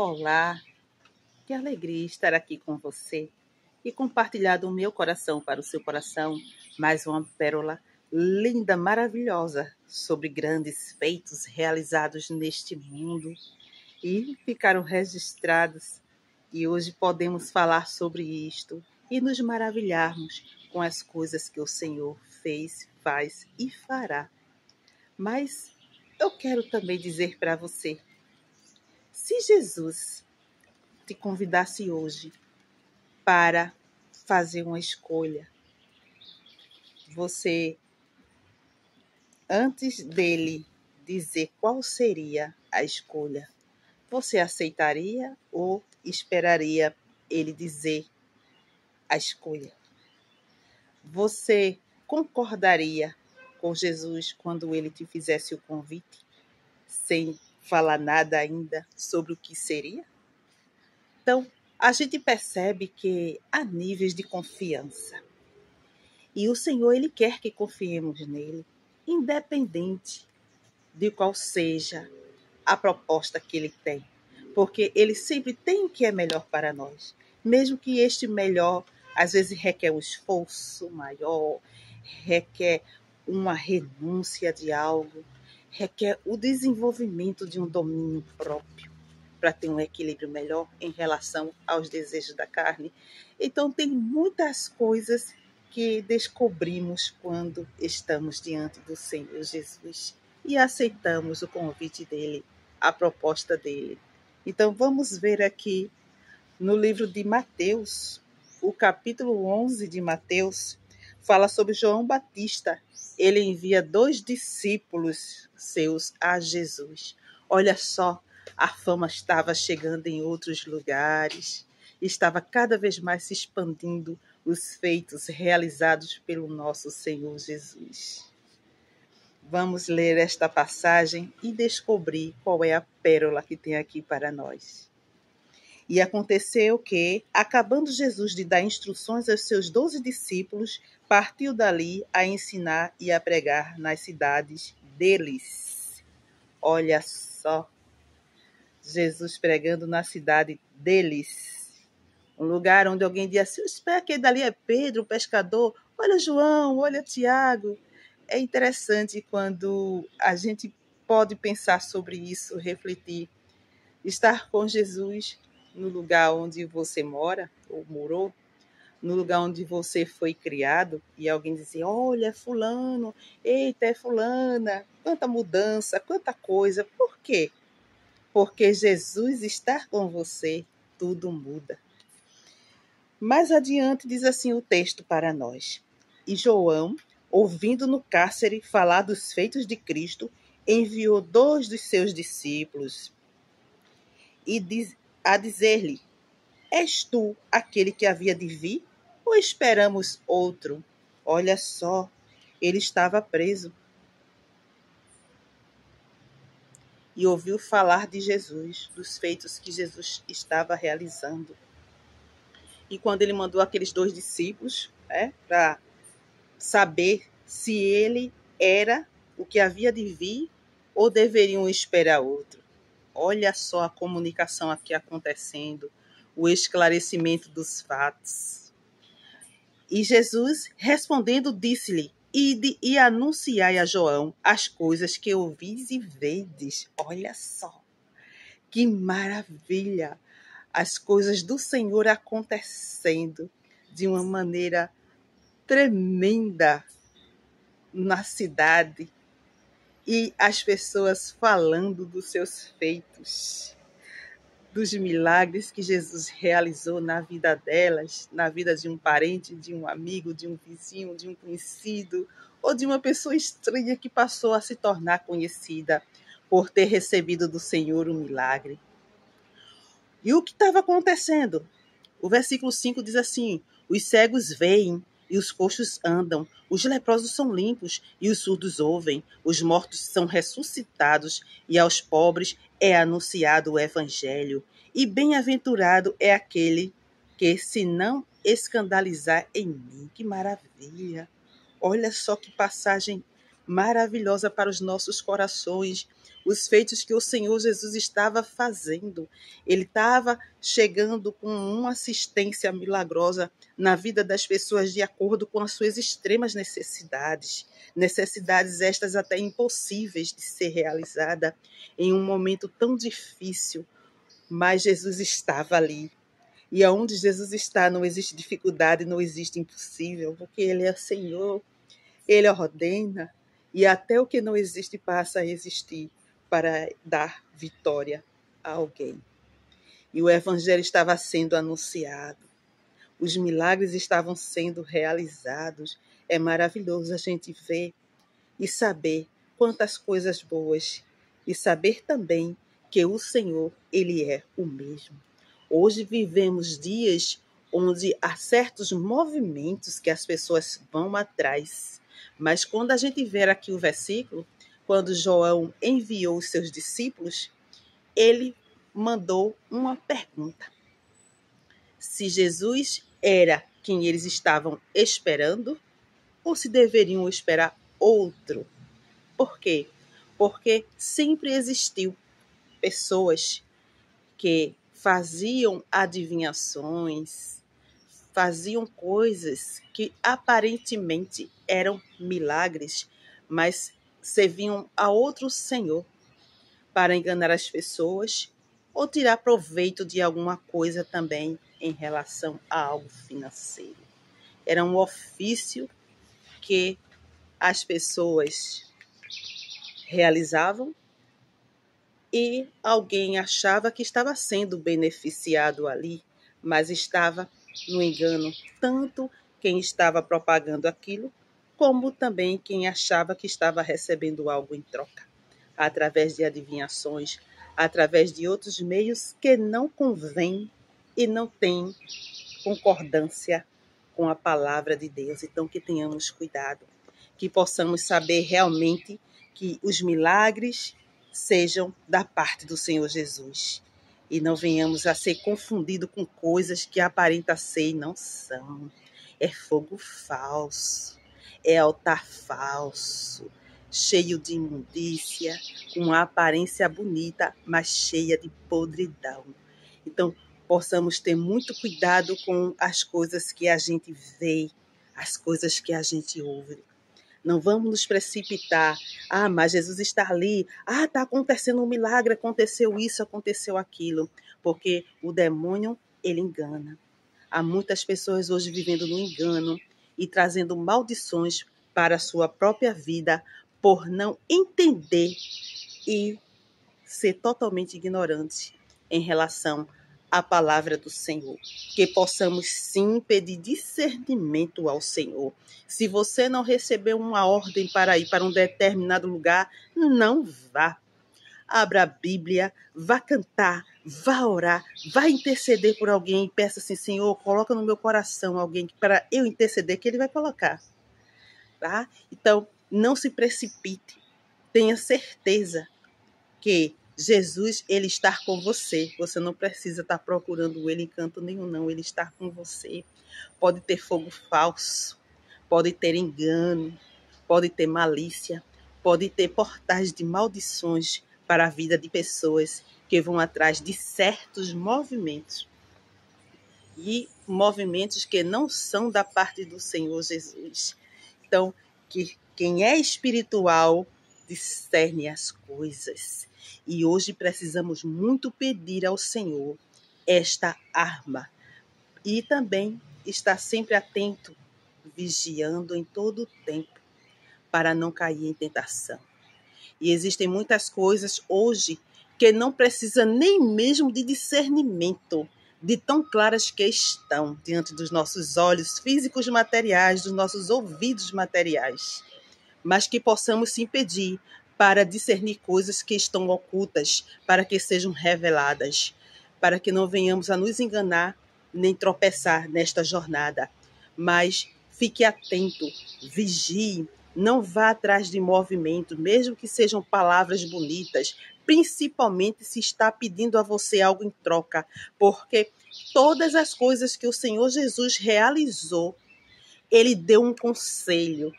Olá, que alegria estar aqui com você e compartilhar do meu coração para o seu coração mais uma pérola linda, maravilhosa sobre grandes feitos realizados neste mundo e ficaram registrados. E hoje podemos falar sobre isto e nos maravilharmos com as coisas que o Senhor fez, faz e fará. Mas eu quero também dizer para você, se Jesus te convidasse hoje para fazer uma escolha, você, antes dele dizer qual seria a escolha, você aceitaria ou esperaria ele dizer a escolha? Você concordaria com Jesus quando ele te fizesse o convite, sem falar nada ainda sobre o que seria? Então, a gente percebe que há níveis de confiança. E o Senhor, Ele quer que confiemos nele, independente de qual seja a proposta que Ele tem. Porque Ele sempre tem o que é melhor para nós. Mesmo que este melhor, às vezes, requer um esforço maior, requer uma renúncia de algo, requer o desenvolvimento de um domínio próprio, para ter um equilíbrio melhor em relação aos desejos da carne. Então, tem muitas coisas que descobrimos quando estamos diante do Senhor Jesus e aceitamos o convite dele, a proposta dele. Então, vamos ver aqui no livro de Mateus, o capítulo 11 de Mateus, fala sobre João Batista. Ele envia 2 discípulos seus a Jesus. Olha só, a fama estava chegando em outros lugares, estava cada vez mais se expandindo os feitos realizados pelo nosso Senhor Jesus. Vamos ler esta passagem e descobrir qual é a pérola que tem aqui para nós. E aconteceu que, acabando Jesus de dar instruções aos seus 12 discípulos, partiu dali a ensinar e a pregar nas cidades deles. Olha só, Jesus pregando na cidade deles. Um lugar onde alguém diz assim, espera que dali é Pedro, o pescador. Olha João, olha Tiago. É interessante quando a gente pode pensar sobre isso, refletir. Estar com Jesus no lugar onde você mora ou morou, no lugar onde você foi criado, e alguém dizer, olha, é fulano, eita, é fulana, quanta mudança, quanta coisa. Por quê? Porque Jesus está com você, tudo muda. Mais adiante diz assim o texto para nós. E João, ouvindo no cárcere falar dos feitos de Cristo, enviou 2 dos seus discípulos a dizer-lhe, és tu aquele que havia de vir, ou esperamos outro? Olha só, ele estava preso e ouviu falar de Jesus, dos feitos que Jesus estava realizando. E quando ele mandou aqueles 2 discípulos, para saber se ele era o que havia de vir ou deveriam esperar outro. Olha só a comunicação aqui acontecendo, o esclarecimento dos fatos. E Jesus, respondendo, disse-lhe, ide e anunciai a João as coisas que ouvis e vedes. Olha só, que maravilha! As coisas do Senhor acontecendo de uma maneira tremenda na cidade e as pessoas falando dos seus feitos, dos milagres que Jesus realizou na vida delas, na vida de um parente, de um amigo, de um vizinho, de um conhecido ou de uma pessoa estranha que passou a se tornar conhecida por ter recebido do Senhor um milagre. E o que estava acontecendo? O versículo 5 diz assim, os cegos veem e os coxos andam, os leprosos são limpos e os surdos ouvem, os mortos são ressuscitados e aos pobres é anunciado o evangelho. E bem-aventurado é aquele que se não escandalizar em mim. Que maravilha! Olha só que passagem maravilhosa para os nossos corações. os feitos que o Senhor Jesus estava fazendo. Ele estava chegando com uma assistência milagrosa na vida das pessoas de acordo com as suas extremas necessidades. Necessidades estas até impossíveis de ser realizada em um momento tão difícil, mas Jesus estava ali. E aonde Jesus está, não existe dificuldade, não existe impossível, porque Ele é Senhor, Ele ordena, e até o que não existe passa a existir para dar vitória a alguém. E o Evangelho estava sendo anunciado, os milagres estavam sendo realizados. É maravilhoso a gente ver e saber quantas coisas boas, e saber também que o Senhor, Ele é o mesmo. Hoje vivemos dias onde há certos movimentos que as pessoas vão atrás, mas quando a gente ver aqui o versículo, quando João enviou os seus discípulos, ele mandou uma pergunta: se Jesus era quem eles estavam esperando ou se deveriam esperar outro. Por quê? Porque sempre existiu pessoas que faziam adivinhações, faziam coisas que aparentemente eram milagres, mas serviam a outro senhor para enganar as pessoas ou tirar proveito de alguma coisa também em relação a algo financeiro. Era um ofício que as pessoas realizavam e alguém achava que estava sendo beneficiado ali, mas estava no engano, tanto quem estava propagando aquilo, como também quem achava que estava recebendo algo em troca, através de adivinhações, através de outros meios que não convêm e não têm concordância com a palavra de Deus. Então, que tenhamos cuidado, que possamos saber realmente que os milagres sejam da parte do Senhor Jesus e não venhamos a ser confundidos com coisas que aparentam ser e não são. É fogo falso, é altar falso, cheio de imundícia, com uma aparência bonita, mas cheia de podridão. Então, possamos ter muito cuidado com as coisas que a gente vê, as coisas que a gente ouve. Não vamos nos precipitar. Ah, mas Jesus está ali. Ah, está acontecendo um milagre, aconteceu isso, aconteceu aquilo. Porque o demônio, ele engana. Há muitas pessoas hoje vivendo no engano e trazendo maldições para a sua própria vida por não entender e ser totalmente ignorante em relação à palavra do Senhor. Que possamos sim pedir discernimento ao Senhor. Se você não recebeu uma ordem para ir para um determinado lugar, não vá. Abra a Bíblia, vá cantar, vá orar, vá interceder por alguém e peça assim: Senhor, coloca no meu coração alguém para eu interceder, que Ele vai colocar. Tá? Então, não se precipite. Tenha certeza que Jesus, Ele está com você. Você não precisa estar procurando Ele em canto nenhum, não. Ele está com você. Pode ter fogo falso, pode ter engano, pode ter malícia, pode ter portais de maldições para a vida de pessoas que vão atrás de certos movimentos. E movimentos que não são da parte do Senhor Jesus. Então, que quem é espiritual discerne as coisas. E hoje precisamos muito pedir ao Senhor esta arma. E também estar sempre atento, vigiando em todo o tempo, para não cair em tentação. E existem muitas coisas hoje que não precisa nem mesmo de discernimento, de tão claras que estão diante dos nossos olhos físicos materiais, dos nossos ouvidos materiais, mas que possamos se impedir para discernir coisas que estão ocultas, para que sejam reveladas, para que não venhamos a nos enganar nem tropeçar nesta jornada. Mas fique atento, vigie, não vá atrás de movimento, mesmo que sejam palavras bonitas, principalmente se está pedindo a você algo em troca, porque todas as coisas que o Senhor Jesus realizou, Ele deu um conselho.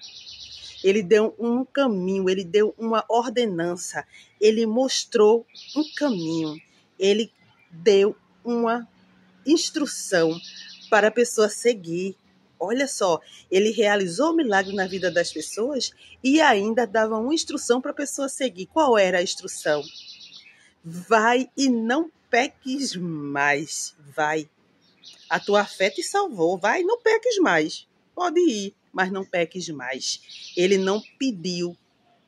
Ele deu um caminho, ele deu uma ordenança, ele mostrou um caminho, ele deu uma instrução para a pessoa seguir. Olha só, ele realizou o milagre na vida das pessoas e ainda dava uma instrução para a pessoa seguir. Qual era a instrução? Vai e não peques mais. Vai. A tua fé te salvou. Vai, não peques mais. Pode ir, mas não peques mais. Ele não pediu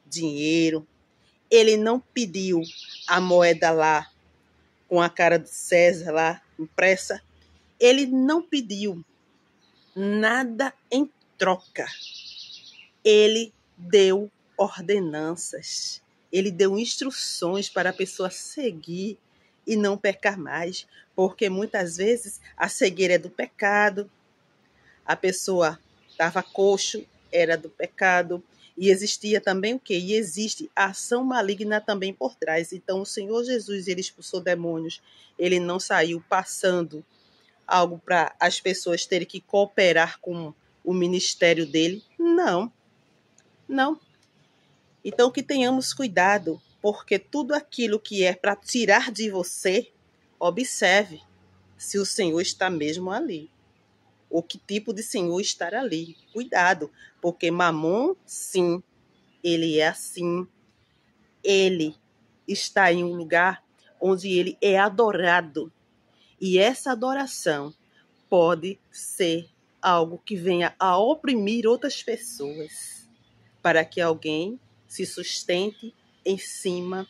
dinheiro. Ele não pediu a moeda lá com a cara de César lá impressa. Ele não pediu nada em troca. Ele deu ordenanças. Ele deu instruções para a pessoa seguir e não pecar mais, porque muitas vezes a cegueira é do pecado, a pessoa estava coxo, era do pecado, e existia também o quê? E existe a ação maligna também por trás. Então o Senhor Jesus, ele expulsou demônios, ele não saiu passando algo para as pessoas terem que cooperar com o ministério dele. Não, não. Então que tenhamos cuidado, porque tudo aquilo que é para tirar de você, observe se o Senhor está mesmo ali. Ou que tipo de Senhor estar ali. Cuidado, porque Mamon, sim, ele é assim. Ele está em um lugar onde ele é adorado. E essa adoração pode ser algo que venha a oprimir outras pessoas, para que alguém se sustente em cima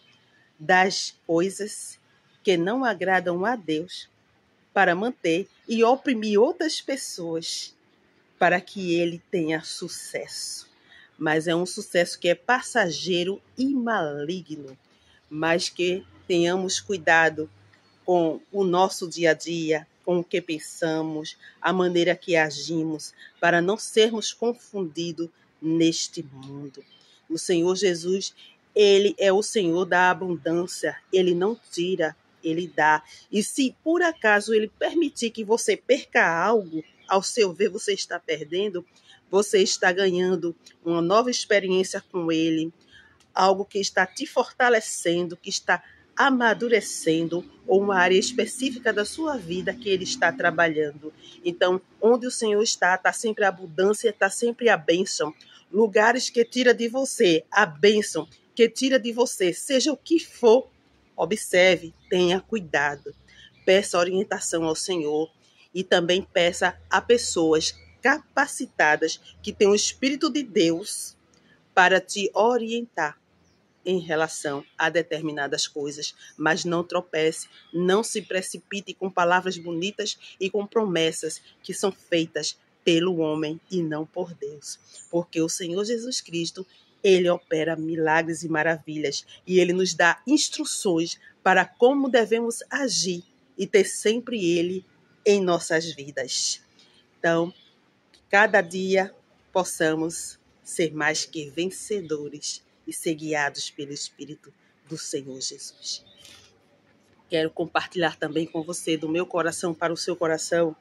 das coisas que não agradam a Deus, para manter e oprimir outras pessoas, para que ele tenha sucesso. Mas é um sucesso que é passageiro e maligno, mas que tenhamos cuidado com o nosso dia a dia, com o que pensamos, a maneira que agimos, para não sermos confundidos neste mundo. O Senhor Jesus, ele é o Senhor da abundância, ele não tira, ele dá. E se por acaso ele permitir que você perca algo, ao seu ver você está perdendo, você está ganhando uma nova experiência com ele, algo que está te fortalecendo, que está amadurecendo, ou uma área específica da sua vida que ele está trabalhando. Então, onde o Senhor está sempre a abundância, está sempre a bênção. Lugares que tira de você a bênção, que tira de você, seja o que for, observe, tenha cuidado. Peça orientação ao Senhor e também peça a pessoas capacitadas que têm o Espírito de Deus para te orientar em relação a determinadas coisas, mas não tropece, não se precipite com palavras bonitas e com promessas que são feitas pelo homem e não por Deus, porque o Senhor Jesus Cristo, ele opera milagres e maravilhas e ele nos dá instruções para como devemos agir e ter sempre ele em nossas vidas. Então, cada dia possamos ser mais que vencedores e ser guiados pelo Espírito do Senhor Jesus. Quero compartilhar também com você, do meu coração para o seu coração,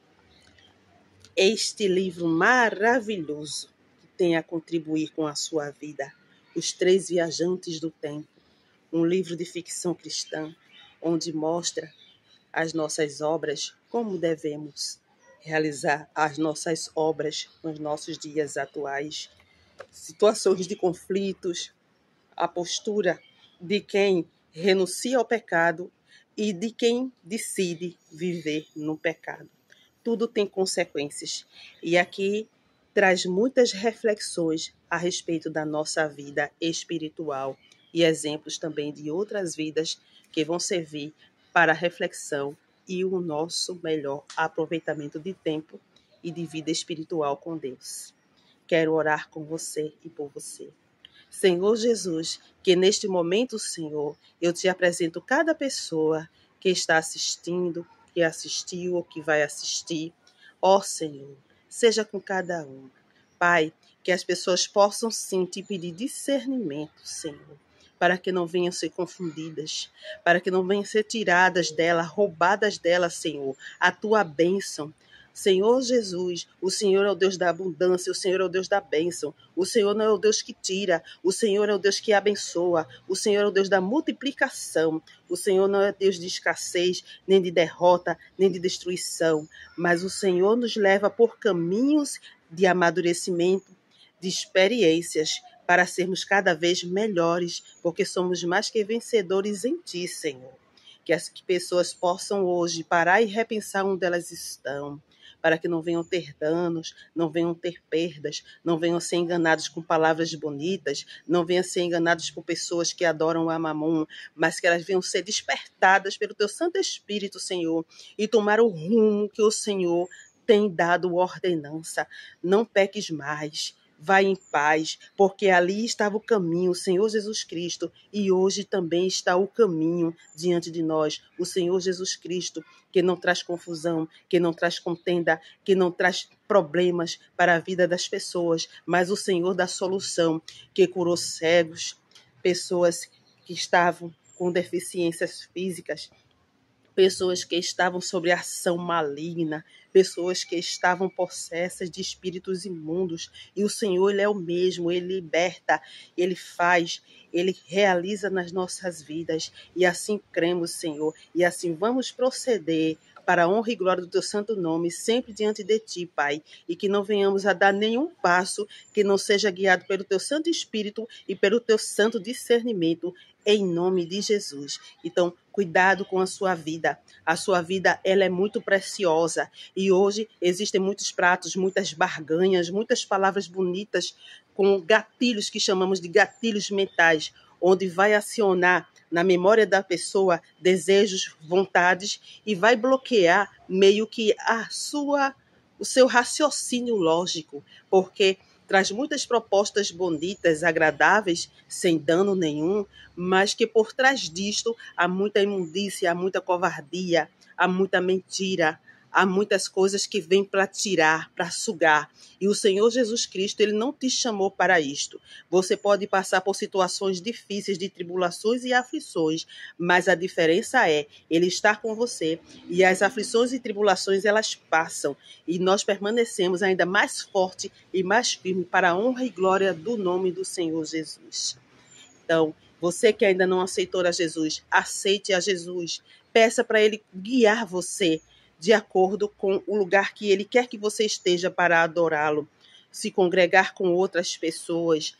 este livro maravilhoso que tem a contribuir com a sua vida, Os Três Viajantes do Tempo, um livro de ficção cristã, onde mostra as nossas obras, como devemos realizar as nossas obras nos nossos dias atuais, situações de conflitos, a postura de quem renuncia ao pecado e de quem decide viver no pecado. Tudo tem consequências. E aqui traz muitas reflexões a respeito da nossa vida espiritual e exemplos também de outras vidas que vão servir para reflexão e o nosso melhor aproveitamento de tempo e de vida espiritual com Deus. Quero orar com você e por você. Senhor Jesus, que neste momento, Senhor, eu te apresento cada pessoa que está assistindo, que assistiu ou que vai assistir. Ó Senhor, seja com cada um. Pai, que as pessoas possam sim te pedir discernimento, Senhor, para que não venham ser confundidas, para que não venham ser tiradas dela, roubadas dela, Senhor, a tua bênção, Senhor Jesus, o Senhor é o Deus da abundância, o Senhor é o Deus da bênção. O Senhor não é o Deus que tira, o Senhor é o Deus que abençoa. O Senhor é o Deus da multiplicação. O Senhor não é Deus de escassez, nem de derrota, nem de destruição. Mas o Senhor nos leva por caminhos de amadurecimento, de experiências, para sermos cada vez melhores, porque somos mais que vencedores em Ti, Senhor. Que as pessoas possam hoje parar e repensar onde elas estão, para que não venham ter danos, não venham ter perdas, não venham ser enganados com palavras bonitas, não venham ser enganados por pessoas que adoram a Mamon, mas que elas venham ser despertadas pelo Teu Santo Espírito, Senhor, e tomar o rumo que o Senhor tem dado ordenança. Não peques mais. Vai em paz, porque ali estava o caminho, o Senhor Jesus Cristo, e hoje também está o caminho diante de nós, o Senhor Jesus Cristo, que não traz confusão, que não traz contenda, que não traz problemas para a vida das pessoas, mas o Senhor da solução, que curou cegos, pessoas que estavam com deficiências físicas, pessoas que estavam sob ação maligna, pessoas que estavam possessas de espíritos imundos. E o Senhor, Ele é o mesmo, Ele liberta, Ele faz, Ele realiza nas nossas vidas. E assim cremos, Senhor, e assim vamos proceder para a honra e glória do Teu santo nome, sempre diante de Ti, Pai, e que não venhamos a dar nenhum passo que não seja guiado pelo Teu Santo Espírito e pelo Teu santo discernimento, em nome de Jesus. Então, cuidado com a sua vida. A sua vida, ela é muito preciosa. E hoje existem muitos pratos, muitas barganhas, muitas palavras bonitas com gatilhos que chamamos de gatilhos mentais, onde vai acionar na memória da pessoa desejos, vontades e vai bloquear meio que o seu raciocínio lógico, porque traz muitas propostas bonitas, agradáveis, sem dano nenhum, mas que por trás disto há muita imundícia, há muita covardia, há muita mentira, há muitas coisas que vêm para tirar, para sugar. E o Senhor Jesus Cristo, Ele não te chamou para isto. Você pode passar por situações difíceis de tribulações e aflições, mas a diferença é, Ele está com você e as aflições e tribulações, elas passam. E nós permanecemos ainda mais forte e mais firme para a honra e glória do nome do Senhor Jesus. Então, você que ainda não aceitou a Jesus, aceite a Jesus. Peça para Ele guiar você de acordo com o lugar que Ele quer que você esteja para adorá-lo. Se congregar com outras pessoas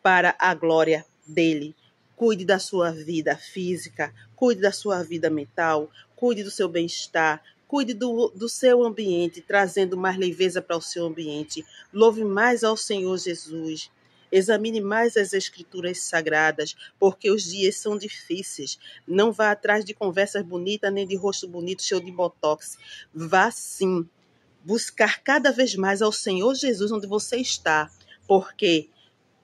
para a glória dEle. Cuide da sua vida física, cuide da sua vida mental, cuide do seu bem-estar, cuide do seu ambiente, trazendo mais leveza para o seu ambiente. Louve mais ao Senhor Jesus. Examine mais as escrituras sagradas, porque os dias são difíceis. Não vá atrás de conversas bonitas, nem de rosto bonito, cheio de botox. Vá sim buscar cada vez mais ao Senhor Jesus onde você está, porque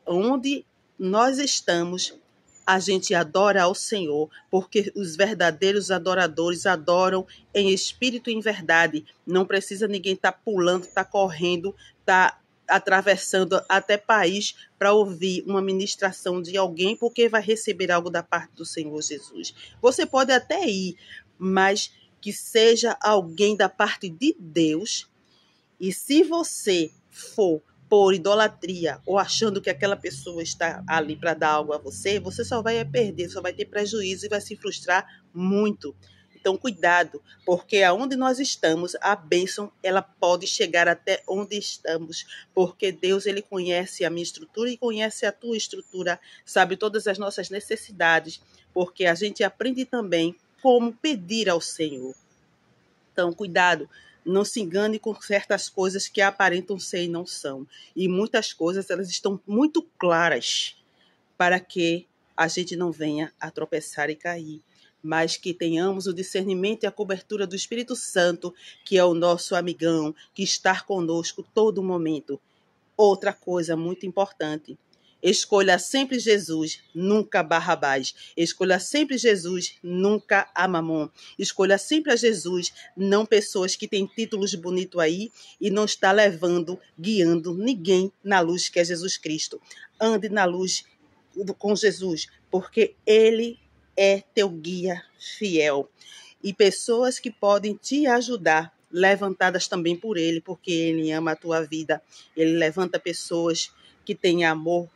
onde nós estamos, a gente adora ao Senhor, porque os verdadeiros adoradores adoram em espírito e em verdade. Não precisa ninguém estar pulando, estar correndo, estar atravessando até país para ouvir uma ministração de alguém, porque vai receber algo da parte do Senhor Jesus. Você pode até ir, mas que seja alguém da parte de Deus. E se você for por idolatria ou achando que aquela pessoa está ali para dar algo a você, você só vai perder, só vai ter prejuízo e vai se frustrar muito. Então, cuidado, porque aonde nós estamos, a bênção, ela pode chegar até onde estamos, porque Deus, Ele conhece a minha estrutura e conhece a tua estrutura, sabe todas as nossas necessidades, porque a gente aprende também como pedir ao Senhor. Então, cuidado, não se engane com certas coisas que aparentam ser e não são. E muitas coisas, elas estão muito claras para que a gente não venha a tropeçar e cair, mas que tenhamos o discernimento e a cobertura do Espírito Santo, que é o nosso amigão, que está conosco todo momento. Outra coisa muito importante, escolha sempre Jesus, nunca Barrabás. Escolha sempre Jesus, nunca a Mamon. Escolha sempre a Jesus, não pessoas que têm títulos bonitos aí e não está levando, guiando ninguém na luz que é Jesus Cristo. Ande na luz com Jesus, porque Ele é teu guia fiel. E pessoas que podem te ajudar levantadas também por Ele, porque Ele ama a tua vida. Ele levanta pessoas que têm amor,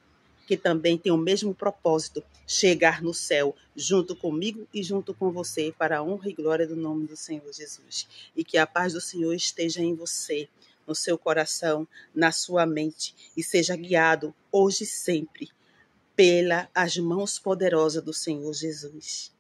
que também têm o mesmo propósito, chegar no céu, junto comigo e junto com você, para a honra e glória do nome do Senhor Jesus. E que a paz do Senhor esteja em você, no seu coração, na sua mente, e seja guiado hoje e sempre pelas mãos poderosas do Senhor Jesus.